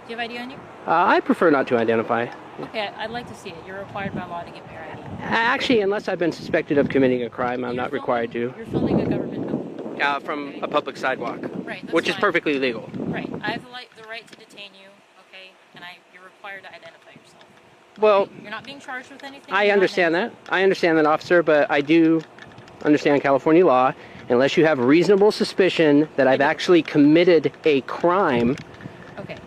Do you have ID on you? I prefer not to identify. Okay, I'd like to see it. You're required by law to give me your ID. Actually, unless I've been suspected of committing a crime, I'm not required to. You're filming a government building. From a public sidewalk. Right, that's which is fine. perfectly legal. Right, I have the right to detain you, okay? And you're required to identify yourself. Well, you're not being charged with anything. I understand that. I understand that, officer, but I do understand California law. Unless you have reasonable suspicion that I've actually committed a crime, okay.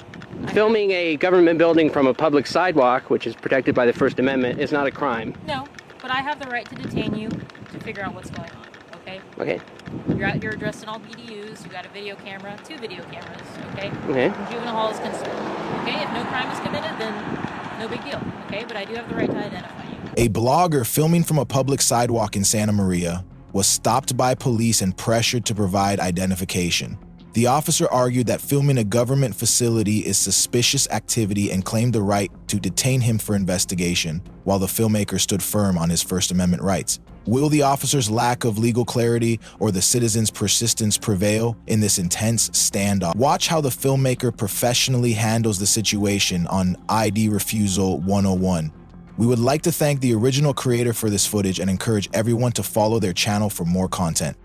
Filming a government building from a public sidewalk, which is protected by the First Amendment, is not a crime. No, but I have the right to detain you to figure out what's going on, okay? Okay. You're addressed in all BDUs, you got a video camera, 2 video cameras, okay? Okay. And juvenile hall is concerned, okay? If no crime is committed, then no big deal, okay? But I do have the right to identify you. A blogger filming from a public sidewalk in Santa Maria was stopped by police and pressured to provide identification. The officer argued that filming a government facility is suspicious activity and claimed the right to detain him for investigation, while the filmmaker stood firm on his First Amendment rights. Will the officer's lack of legal clarity or the citizen's persistence prevail in this intense standoff? Watch how the filmmaker professionally handles the situation on ID Refusal 101. We would like to thank the original creator for this footage and encourage everyone to follow their channel for more content.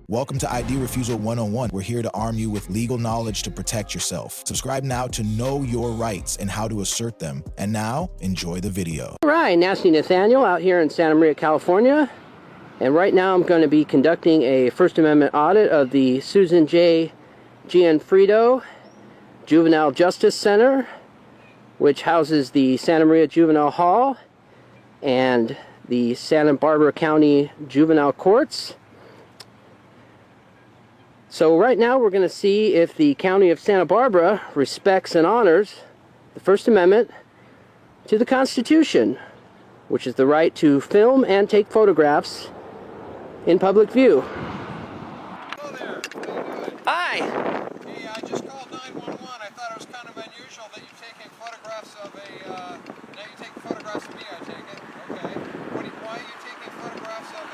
Welcome to ID Refusal 101. We're here to arm you with legal knowledge to protect yourself. Subscribe now to know your rights and how to assert them. And now, enjoy the video. All right, Nasty Nathaniel out here in Santa Maria, California. And right now I'm going to be conducting a First Amendment audit of the Susan J. Gianfrido Juvenile Justice Center, which houses the Santa Maria Juvenile Hall and the Santa Barbara County Juvenile Courts. So right now we're going to see if the County of Santa Barbara respects and honors the First Amendment to the Constitution, which is the right to film and take photographs in public view. Hello there. How you doing? Hi. Hey, I just called 911. I thought it was kind of unusual that you're taking photographs of now you're taking photographs of me, I take it. Okay. Why are you taking photographs of a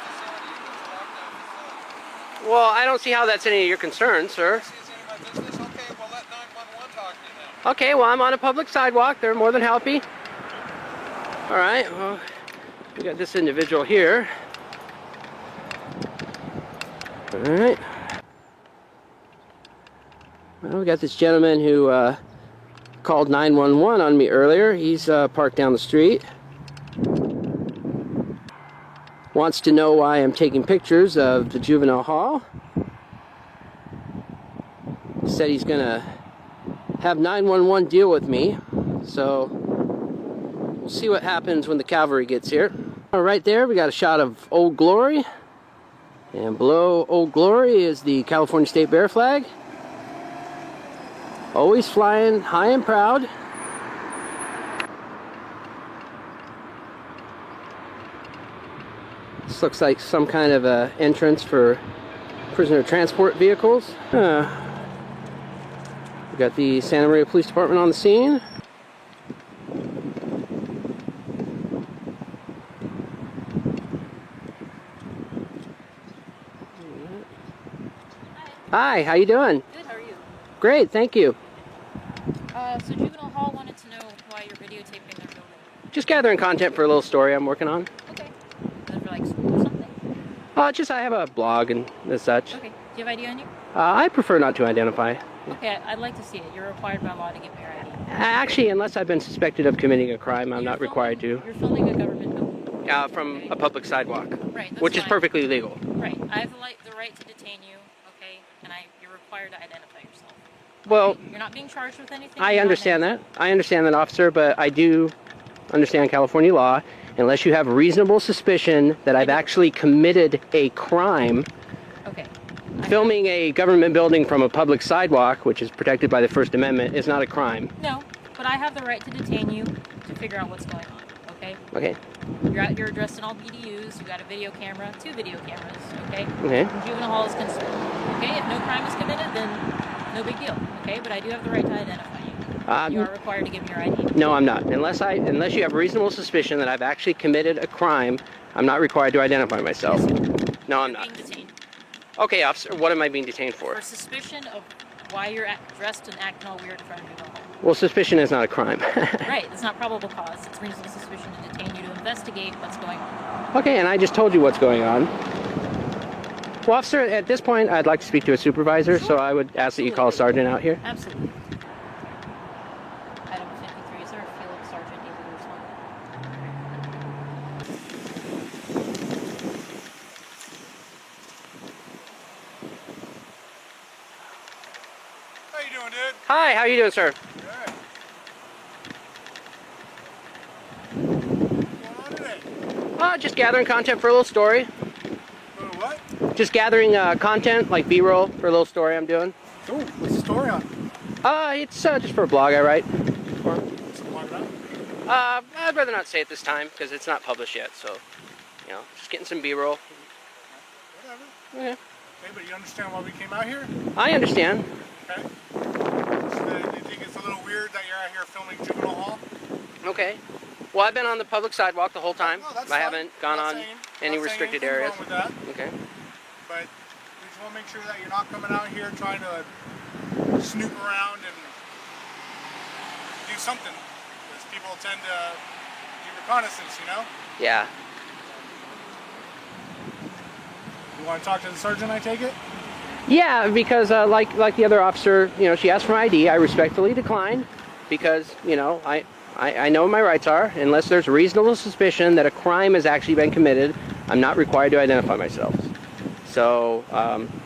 facility that's a lockdown facility? Well, I don't see how that's any of your concern, sir. See, it's any of my business? Okay, well let 911 talk to you then. Okay, well, I'm on a public sidewalk. They're more than happy. All right, well, we got this individual here. All right. Well, we got this gentleman who called 911 on me earlier. He's parked down the street. Wants to know why I'm taking pictures of the juvenile hall. Said he's gonna have 911 deal with me. So we'll see what happens when the cavalry gets here. Right there we got a shot of Old Glory. And below Old Glory is the California State Bear flag. Always flying high and proud. This looks like some kind of a entrance for prisoner transport vehicles. We got the Santa Maria Police Department on the scene. Hi, how you doing? Good, how are you? Great, thank you. So Juvenile Hall wanted to know why you're videotaping their building. Just gathering content for a little story I'm working on. Okay. Is it for like school or something? I have a blog and such. Okay. Do you have ID on you? I prefer not to identify. Okay, I'd like to see it. You're required by law to give me your ID. Actually, unless I've been suspected of committing a crime, I'm not required to. You're filming a government building. From a public sidewalk. Right, that's which is fine. perfectly legal. Right, I have the right to detain you, okay? And you're required to identify yourself. Well, You're not being charged with anything. I understand that. I understand that, officer, but I do understand California law. Unless you have reasonable suspicion that I've actually committed a crime, okay. filming a government building from a public sidewalk, which is protected by the First Amendment, is not a crime. No, but I have the right to detain you to figure out what's going on, okay? Okay. You're addressed in all BDUs, you got a video camera, 2 video cameras, okay? Okay. And juvenile hall is concerned, okay? If no crime is committed, then no big deal, okay? But I do have the right to identify you. You are required to give me your ID. No, I'm not. Unless you have reasonable suspicion that I've actually committed a crime, I'm not required to identify myself. Yes, No, I'm You're not. being detained. Okay, officer, what am I being detained for? For suspicion of why you're dressed and acting all weird in front of juvenile hall. Well, suspicion is not a crime. Right, it's not probable cause. It's reasonable suspicion to detain you to investigate what's going on. Okay, and I just told you what's going on. Well, officer, at this point, I'd like to speak to a supervisor, so I would ask that you call a sergeant out here. Absolutely. Item 53, is there a field sergeant able to respond? How you doing, dude? Hi, how you doing, sir? Good. What's going on today? Just gathering content for a little story. Little what? Just gathering content, like B-roll, for a little story I'm doing. Ooh, what's the story on? It's just for a blog I write. What's the blog about? I'd rather not say it this time, because it's not published yet, so, you know, just getting some B-roll. Whatever. Okay. Okay, but you understand why we came out here? I understand. Okay. So do you think it's a little weird that you're out here filming juvenile hall? Okay. Well, I've been on the public sidewalk the whole time. No, that's I fine. haven't gone Not on saying- any not saying restricted anything areas. wrong with that, Okay. but we just want to make sure that you're not coming out here trying to snoop around and do something, because people tend to do reconnaissance, you know? Yeah. You want to talk to the sergeant, I take it? Yeah, because like the other officer, you know, she asked for my ID. I respectfully declined because, you know, I know what my rights are. Unless there's reasonable suspicion that a crime has actually been committed, I'm not required to identify myself. So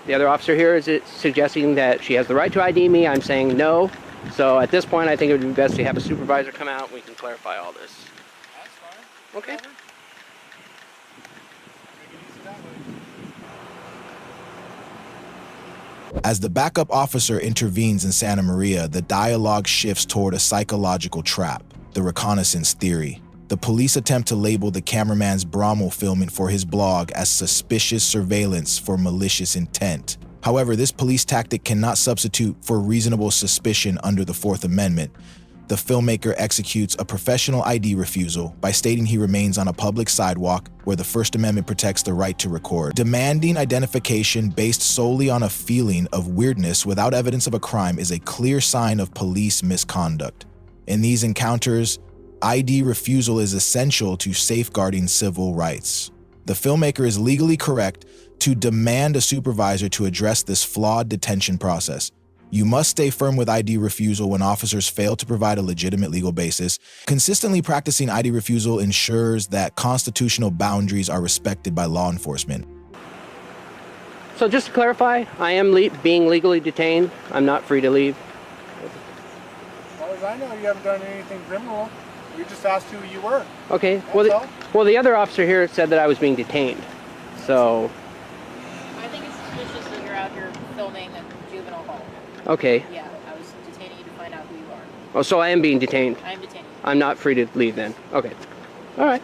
the other officer here is suggesting that she has the right to ID me. I'm saying no. So at this point, I think it would be best to have a supervisor come out and we can clarify all this. That's fine. Okay. Whatever. Make it easy that way. As the backup officer intervenes in Santa Maria, the dialogue shifts toward a psychological trap, the reconnaissance theory. The police attempt to label the cameraman's Brommel filming for his blog as suspicious surveillance for malicious intent. However, this police tactic cannot substitute for reasonable suspicion under the Fourth Amendment. The filmmaker executes a professional ID refusal by stating he remains on a public sidewalk where the First Amendment protects the right to record. Demanding identification based solely on a feeling of weirdness without evidence of a crime is a clear sign of police misconduct. In these encounters, ID refusal is essential to safeguarding civil rights. The filmmaker is legally correct to demand a supervisor to address this flawed detention process. You must stay firm with ID refusal when officers fail to provide a legitimate legal basis. Consistently practicing ID refusal ensures that constitutional boundaries are respected by law enforcement. So just to clarify, I am being legally detained. I'm not free to leave. As far as I know, you haven't done anything criminal. We just asked who you were. Okay. That's all. Well, the other officer here said that I was being detained. So, I think it's suspicious that you're out here filming a juvenile hall. okay. Yeah, I was detaining you to find out who you are. Oh, so I am being detained. I am detaining you. I'm not free to leave then. Okay. All right.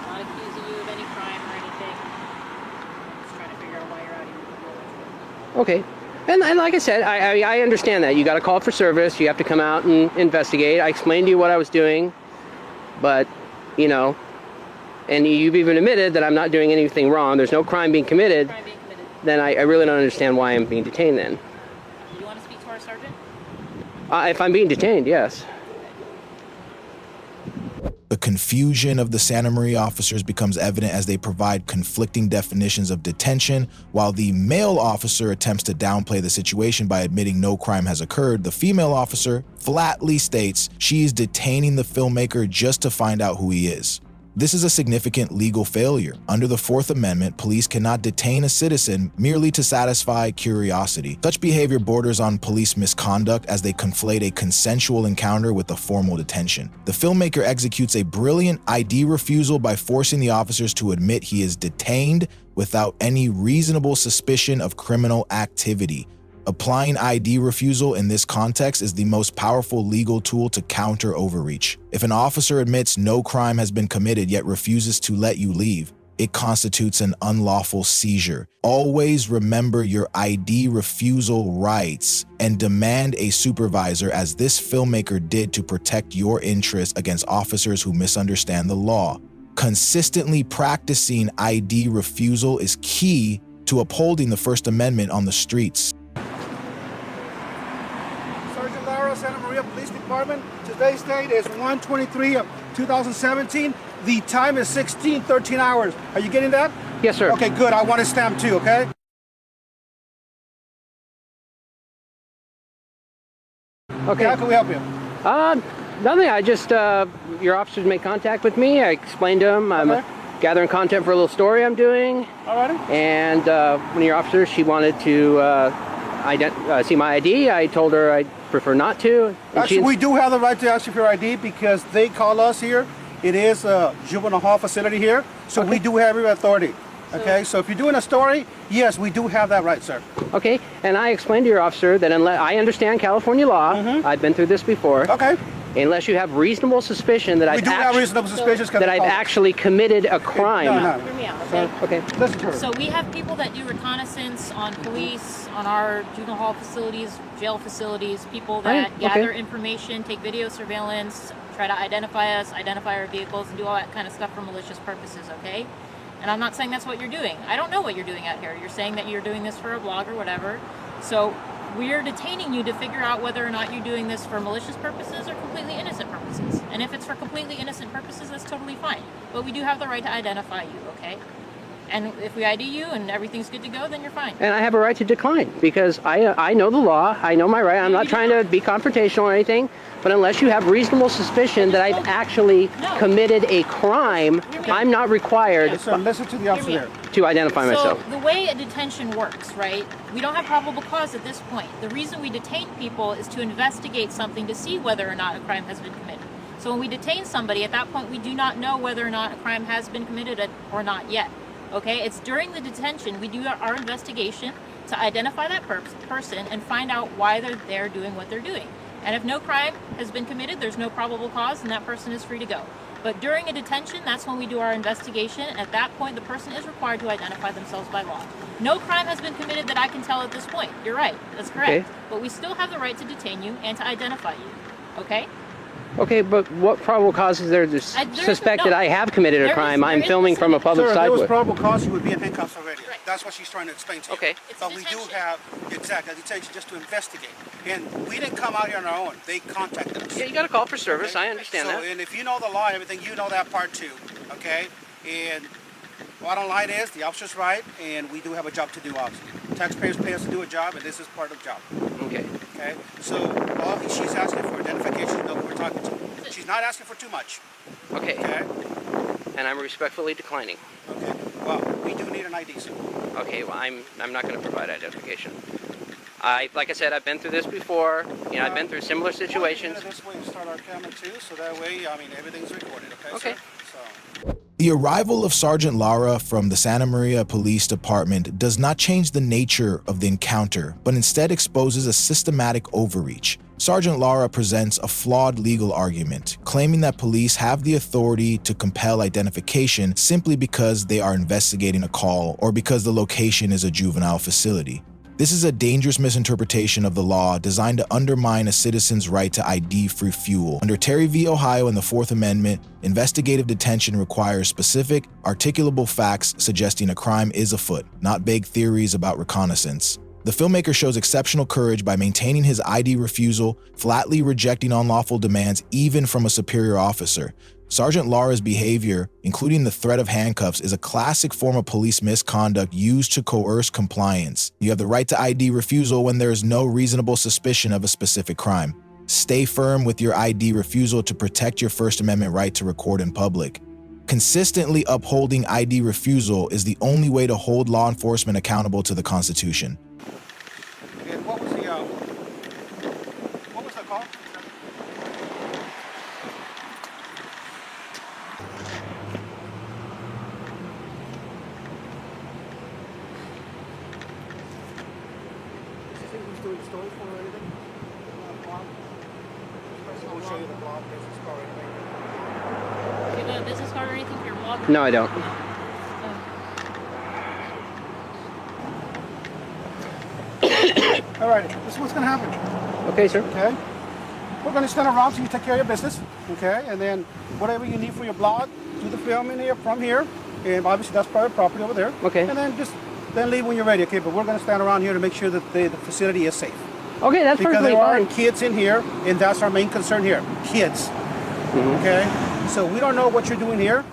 I'm not accusing you of any crime or anything. I'm just trying to figure out why you're out here. Okay. And like I said, I understand that. You got a call for service. You have to come out and investigate. I explained to you what I was doing. But, you know, and you've even admitted that I'm not doing anything wrong. There's no crime being committed. Crime being committed. Then I really don't understand why I'm being detained then. Do you want to speak to our sergeant? If I'm being detained, yes. The confusion of the Santa Maria officers becomes evident as they provide conflicting definitions of detention. While the male officer attempts to downplay the situation by admitting no crime has occurred, the female officer flatly states she is detaining the filmmaker just to find out who he is. This is a significant legal failure. Under the Fourth Amendment, police cannot detain a citizen merely to satisfy curiosity. Such behavior borders on police misconduct as they conflate a consensual encounter with a formal detention. The filmmaker executes a brilliant ID refusal by forcing the officers to admit he is detained without any reasonable suspicion of criminal activity. Applying ID refusal in this context is the most powerful legal tool to counter overreach. If an officer admits no crime has been committed yet refuses to let you leave, it constitutes an unlawful seizure. Always remember your ID refusal rights and demand a supervisor, as this filmmaker did, to protect your interests against officers who misunderstand the law. Consistently practicing ID refusal is key to upholding the First Amendment on the streets. Department. Today's date is 1/23 of 2017. The time is 16:13 hours. Are you getting that? Yes, sir. Okay, good. I want it stamped too, okay? Okay. How can we help you? Nothing. I just, your officers made contact with me. I explained to them I'm Okay. gathering content for a little story I'm doing. Alrighty. And one of your officers, she wanted to see my ID. I told her I'd prefer not to. And Actually, we do have the right to ask you for your ID because they call us here. It is a juvenile hall facility here, so we do have your authority. Okay, so if you're doing a story, yes, we do have that right, sir. Okay, and I explained to your officer that unless I understand California law, I've been through this before. Okay. Unless you have reasonable suspicion that We do have reasonable suspicions that I've actually committed a crime. No. Hear me out, okay? Okay. Listen to her. So we have people that do reconnaissance on police, on our juvenile hall facilities, jail facilities, people that Okay. gather information, take video surveillance, try to identify us, identify our vehicles, and do all that kind of stuff for malicious purposes, okay? And I'm not saying that's what you're doing. I don't know what you're doing out here. You're saying that you're doing this for a blog or whatever. So we're detaining you to figure out whether or not you're doing this for malicious purposes or completely innocent purposes. And if it's for completely innocent purposes, that's totally fine. But we do have the right to identify you, okay? And if we ID you and everything's good to go, then you're fine. And I have a right to decline because I know the law. I know my right. I'm not trying to be confrontational or anything. But unless you have reasonable suspicion that I've actually committed a crime, I'm not required So listen to the officer there. to identify myself. So the way a detention works, right? We don't have probable cause at this point. The reason we detain people is to investigate something to see whether or not a crime has been committed. So when we detain somebody, at that point, we do not know whether or not a crime has been committed or not yet. Okay? It's during the detention we do our investigation to identify that person and find out why they're there doing what they're doing. And if no crime has been committed, there's no probable cause, and that person is free to go. But during a detention, that's when we do our investigation. At that point, the person is required to identify themselves by law. No crime has been committed that I can tell at this point. You're right. That's correct. Okay. But we still have the right to detain you and to identify you. Okay? Okay, but what probable cause is there to suspect that I have committed a crime? I'm filming from a public Sir, if there was sidewalk. probable cause, you would be in handcuffs already. Right. That's what she's trying to explain to you. Okay. It's But we do detention. have, exactly, a detention just to investigate. And we didn't come out here on our own. They contacted us. Yeah, you got a call for service. I understand So, that. and if you know the law and everything, you know that part too, okay? And bottom line is, the officer's right, and we do have a job to do, obviously. Taxpayers pay us to do a job, and this is part of the job, Okay. okay? So all she's asking for identification to know who we're talking to. She's not asking for too much, Okay. okay? And I'm respectfully declining. Okay, well, we do need an ID, sir. Okay, well, I'm not going to provide identification. Like I said, I've been through this before. You know, I've been through similar situations. This way, start our camera too, so that way, I mean, everything's recorded, okay, Okay. sir? So. The arrival of Sergeant Lara from the Santa Maria Police Department does not change the nature of the encounter, but instead exposes a systematic overreach. Sergeant Lara presents a flawed legal argument, claiming that police have the authority to compel identification simply because they are investigating a call or because the location is a juvenile facility. This is a dangerous misinterpretation of the law designed to undermine a citizen's right to ID refusal. Under Terry v. Ohio and the Fourth Amendment, investigative detention requires specific, articulable facts suggesting a crime is afoot, not vague theories about reconnaissance. The filmmaker shows exceptional courage by maintaining his ID refusal, flatly rejecting unlawful demands even from a superior officer. Sergeant Lara's behavior, including the threat of handcuffs, is a classic form of police misconduct used to coerce compliance. You have the right to ID refusal when there is no reasonable suspicion of a specific crime. Stay firm with your ID refusal to protect your First Amendment right to record in public. Consistently upholding ID refusal is the only way to hold law enforcement accountable to the Constitution. And what was the call? Doing the story for or anything? We'll show you the blog, business card, anything. Do you have a business card or anything for your blog? No, I don't. All right, this is what's going to happen. Okay, sir. Okay? We're going to stand around so you take care of your business. Okay? And then whatever you need for your blog, do the filming here from here. And obviously that's private property over there. Okay. And then just leave when you're ready. Okay? But we're going to stand around here to make sure that the facility is safe. Okay, that's because perfectly there are fine. kids in here, and that's our main concern here, kids. Okay, so we don't know what you're doing here,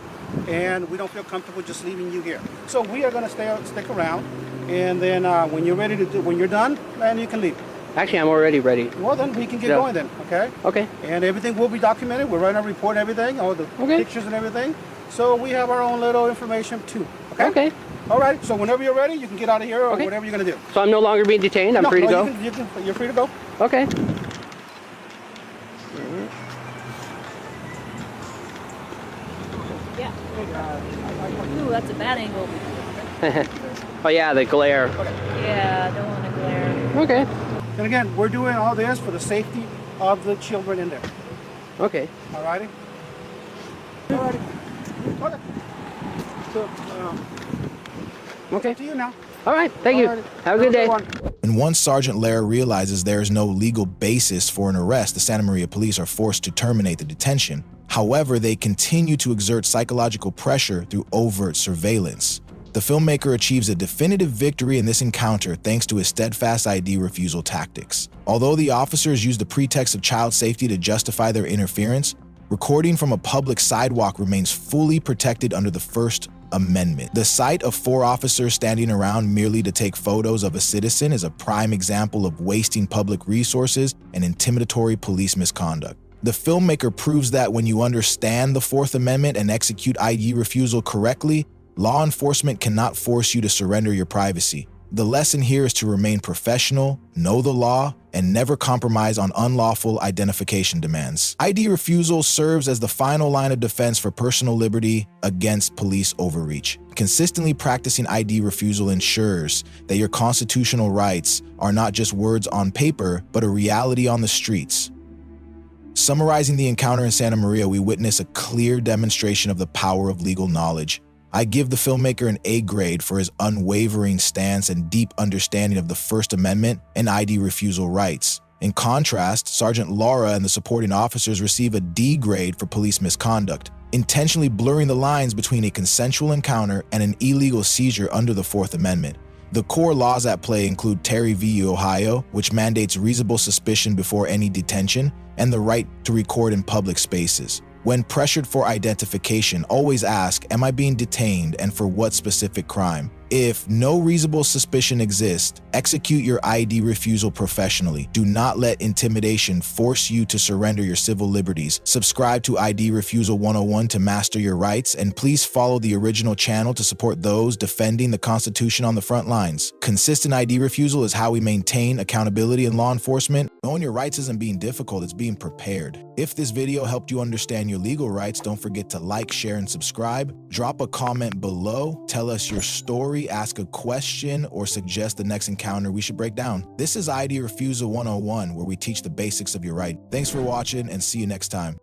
and we don't feel comfortable just leaving you here. So we are going to stick around, and then when you're ready to when you're done, then you can leave. Actually, I'm already ready. Well, then we can get Yeah. going then. Okay. Okay. And everything will be documented. We're writing a report and everything, all the Okay. pictures and everything. So we have our own little information too. Okay. Okay. All right. So whenever you're ready, you can get out of here or Okay. whatever you're going to do. So I'm no longer being detained. I'm free to go. You're free to go. Okay. Yeah. Ooh, that's a bad angle. Oh yeah, the glare. Yeah, don't want to glare. Okay. And again, we're doing all this for the safety of the children in there. Okay. All righty. All righty. Okay. So, Okay. to you now. All right. Thank you. Alrighty. Have a good day. one. And once Sergeant Lara realizes there is no legal basis for an arrest, the Santa Maria police are forced to terminate the detention. However, they continue to exert psychological pressure through overt surveillance. The filmmaker achieves a definitive victory in this encounter thanks to his steadfast ID refusal tactics. Although the officers used the pretext of child safety to justify their interference, recording from a public sidewalk remains fully protected under the First Amendment. The sight of 4 officers standing around merely to take photos of a citizen is a prime example of wasting public resources and intimidatory police misconduct. The filmmaker proves that when you understand the Fourth Amendment and execute ID refusal correctly, law enforcement cannot force you to surrender your privacy. The lesson here is to remain professional, know the law, and never compromise on unlawful identification demands. ID refusal serves as the final line of defense for personal liberty against police overreach. Consistently practicing ID refusal ensures that your constitutional rights are not just words on paper, but a reality on the streets. Summarizing the encounter in Santa Maria, we witness a clear demonstration of the power of legal knowledge. I give the filmmaker an A grade for his unwavering stance and deep understanding of the First Amendment and ID refusal rights. In contrast, Sergeant Lara and the supporting officers receive a D grade for police misconduct, intentionally blurring the lines between a consensual encounter and an illegal seizure under the Fourth Amendment. The core laws at play include Terry v. Ohio, which mandates reasonable suspicion before any detention, and the right to record in public spaces. When pressured for identification, always ask, am I being detained and for what specific crime? If no reasonable suspicion exists, execute your ID refusal professionally. Do not let intimidation force you to surrender your civil liberties. Subscribe to ID Refusal 101 to master your rights, and please follow the original channel to support those defending the Constitution on the front lines. Consistent ID refusal is how we maintain accountability in law enforcement. Knowing your rights isn't being difficult, it's being prepared. If this video helped you understand your legal rights, don't forget to like, share, and subscribe. Drop a comment below, tell us your story, ask a question, or suggest the next encounter we should break down. This is ID Refusal 101, where we teach the basics of your right. Thanks for watching, and see you next time.